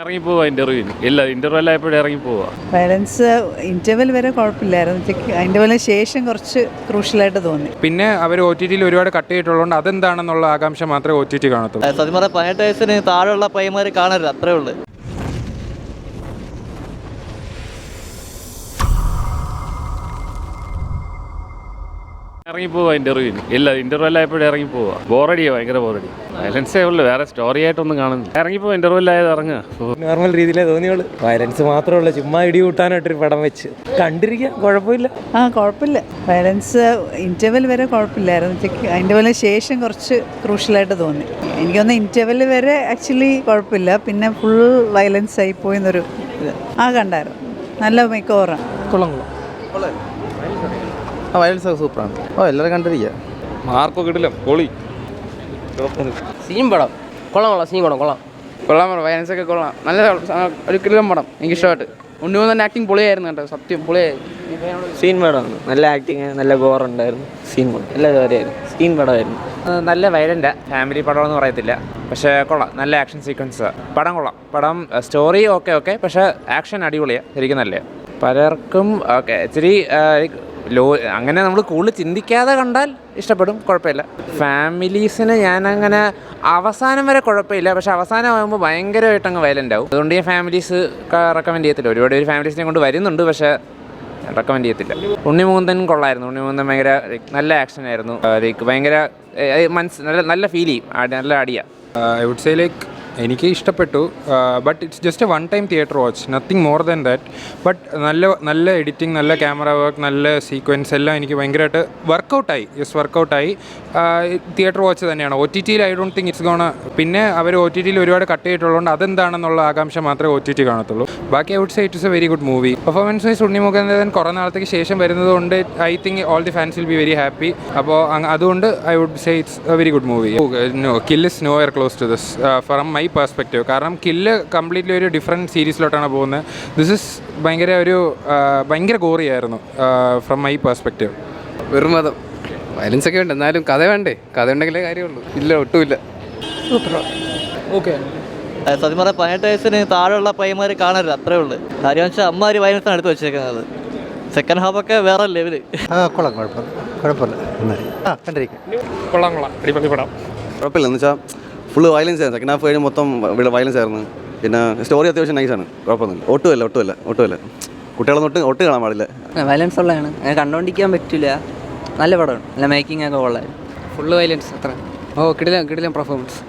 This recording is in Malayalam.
ഇറങ്ങി പോവാ ഇന്റർവ്യൂവിന്. ഇല്ല, ഇന്റർവ്യൂ എല്ലാം എപ്പോഴും ഇറങ്ങി പോവാ. വയലൻസ് ഇന്റർവെൽ വരെ കുഴപ്പമില്ലായിരുന്നു. ഇന്റർവെല്ലിന് ശേഷം കുറച്ച് ക്രൂഷ്യലായിട്ട് തോന്നി. പിന്നെ അവർ ഒ ടി ടിയിൽ ഒരുപാട് കട്ട് ചെയ്തിട്ടുള്ളതുകൊണ്ട് അതെന്താണെന്നുള്ള ആകാംക്ഷ മാത്രമേ ഒ ടി ടി കാണത്തുള്ളൂ. സത്യം പറഞ്ഞാൽ 18 വയസ്സിന് താഴെയുള്ള പയ്യന്മാർ കാണരുത്, അത്രേ ഉള്ളൂ. ഇറങ്ങി പോവാ ഇന്റർവ്യൂവിന്. ഇല്ല, ഇന്റർവ്യൂ എല്ലാം എപ്പോഴും ഇറങ്ങി പോവാ. ബോറടിയോ, ഭയങ്കര ബോറടി. വയലൻസേ ഉള്ളു, വേറെ സ്റ്റോറി ആയിട്ടൊന്നും കാണുന്നില്ല. ഇറങ്ങി പോവാ, ഇന്റർവ്യൂ ആയത് ഇറങ്ങുക. നോർമൽ രീതിയിലേ തോന്നിയുള്ളൂ. വയലൻസ് മാത്രമല്ല, ചുമ്മാ ഇടി കൂട്ടാനായിട്ടൊരു പടം വെച്ച് കണ്ടിരിക്കാം, കുഴപ്പമില്ല. കുഴപ്പമില്ല. വയലൻസ് ഇന്റർവെൽ വരെ കുഴപ്പമില്ലായിരുന്നു. ഇന്റർവെല്ലിന് ശേഷം കുറച്ച് ക്രൂഷ്യലായിട്ട് തോന്നി. എനിക്കൊന്ന് ഇന്റർവെൽ വരെ ആക്ച്വലി കുഴപ്പമില്ല. പിന്നെ ഫുൾ വയലൻസ് ആയി പോയെന്നൊരു ഇത് കണ്ടായിരുന്നു. നല്ല മേക്ക് ഓവറാണ്. കൊള്ളാം. വയലൻസ് ഒക്കെ സൂപ്പറാണ്. എല്ലാവരും കണ്ടിരിക്കുക. മാർക്കൊക്കെ കിട്ടില്ല, പൊളി സീൻ പടം കൊള്ളാം. സീൻ പടം കൊള്ളാം. വയലൻസ് ഒക്കെ കൊള്ളാം. നല്ല ഒരു കിടിലൻ പടം, എനിക്ക് ഇഷ്ടമായിട്ട്. ഉണ്ണിമൂന്ന് തന്നെ ആക്ടിങ് പൊളിയായിരുന്നു കേട്ടോ, സത്യം പൊളിയായി. സീൻ പടമാണ്, നല്ല ആക്ടിങ്, നല്ല ഗോറുണ്ടായിരുന്നു. സീൻ പടം നല്ല കാര്യമായിരുന്നു. സീൻ പടമായിരുന്നു. നല്ല വയലൻ്റ് ഫാമിലി പടമെന്ന് പറയത്തില്ല, പക്ഷേ കൊള്ളാം. നല്ല ആക്ഷൻ സീക്വൻസ് പടം കൊള്ളാം. പടം സ്റ്റോറി ഓക്കെ, പക്ഷേ ആക്ഷൻ അടിപൊളിയാണ്, ശരിക്കും നല്ല. പലർക്കും ഓക്കെ ഇച്ചിരി അങ്ങനെ നമ്മൾ കൂടുതൽ ചിന്തിക്കാതെ കണ്ടാൽ ഇഷ്ടപ്പെടും, കുഴപ്പമില്ല. ഫാമിലീസിന് ഞാനങ്ങനെ അവസാനം വരെ കുഴപ്പമില്ല, പക്ഷെ അവസാനമാകുമ്പോൾ ഭയങ്കരമായിട്ട് അങ്ങ് വയലൻ്റ് ആവും. അതുകൊണ്ട് ഞാൻ ഫാമിലീസ് റെക്കമെൻഡ് ചെയ്യത്തില്ല. ഒരുപാട് പേര് ഫാമിലീസിനെ കൊണ്ട് വരുന്നുണ്ട്, പക്ഷേ റെക്കമെൻഡ് ചെയ്യത്തില്ല. ഉണ്ണിമൂന്തൻ കൊള്ളായിരുന്നു. ഉണ്ണിമൂന്തൻ ഭയങ്കര നല്ല ആക്ഷൻ ആയിരുന്നു. ഭയങ്കര നല്ല ഫീൽ ചെയ്യും, നല്ല അടിയാണ്. ഐ വുഡ് സേ ലൈക്ക് എനിക്ക് ഇഷ്ടപ്പെട്ടു. But it's just A one time theatre watch, nothing more than that. But നല്ല എഡിറ്റിംഗ്, നല്ല ക്യാമറ വർക്ക്, നല്ല സീക്വൻസ് എല്ലാം എനിക്ക് ഭയങ്കരമായിട്ട് വർക്കൗട്ടായി. തിയേറ്റർ വാച്ച് തന്നെയാണ്. ഒ ടി ടിയിൽ I don't think it's gonna. പിന്നെ അവർ ഒ ടി ടിയിൽ ഒരുപാട് കട്ട് ചെയ്തിട്ടുള്ളതുകൊണ്ട് അതെന്താണെന്നുള്ള ആകാംക്ഷ മാത്രമേ ഒ ടി ടി കാണത്തുള്ളൂ. ബാക്കി I would say it's a very good movie. Performance wise ഉണ്ണിമുഖൻ കുറേ നാളത്തേക്ക് ശേഷം വരുന്നതുകൊണ്ട് I think all the fans will be very happy. അപ്പോൾ അതുകൊണ്ട് I would say it's a very good movie. Kill is nowhere close to this from my perspective. കാരണം കില്ല് കംപ്ലീറ്റ്ലി ഒരു ഡിഫറെൻറ്റ് സീരീസിലോട്ടാണ് പോകുന്നത്. ദിസ് ഇസ് ഭയങ്കര ഗോറിയായിരുന്നു ഫ്രം മൈ പെർസ്പെക്റ്റീവ്. വെറും മതം വയലൻസ് ഒക്കെ ഉണ്ട്, എന്നാലും കഥ വേണ്ടേ? കഥ ഉണ്ടെങ്കിലേ കാര്യമുള്ളൂ. ഇല്ല, ഒട്ടുമില്ല. ഓക്കെ. സത്യം പറഞ്ഞാൽ 18 വയസ്സിന് താഴെയുള്ള പയ്യന്മാർ കാണരുത്, അത്രേ ഉള്ളൂ. കാര്യം വെച്ചാൽ അമ്മമാർ വയലൻസാണ് എടുത്ത് വെച്ചേക്കുന്നത്. സെക്കൻഡ് ഹാഫൊക്കെ വേറെ ലെവല്. കൊള്ളാം, കുഴപ്പമില്ല. കണ്ടിരിക്കാം. കൊള്ളാം, അടിപൊളി പടം. കുഴപ്പമില്ല. എന്ന് വെച്ചാൽ ഫുള്ള് വയലൻസ് ആയിരുന്നു. സെക്കൻഡ് ഹാഫ് കഴിഞ്ഞ് മൊത്തം വയലൻസ് ആയിരുന്നു. പിന്നെ സ്റ്റോറി അത്യാവശ്യം നൈസാണ്, കുഴപ്പമൊന്നുമില്ല. ഒട്ടുമില്ല. കുട്ടികളൊന്നും ഒട്ട് കാണാൻ പാടില്ല. വയലൻസ് ഉള്ളതാണ്, അങ്ങനെ കണ്ടുകൊണ്ടിരിക്കാൻ പറ്റില്ല. നല്ല പടമാണ്, നല്ല മേക്കിംഗ് ഒക്കെ കൊള്ളായിരുന്നു. ഫുള്ള് വയലൻസ് അത്ര. കിടിലൻ പെർഫോമൻസ്.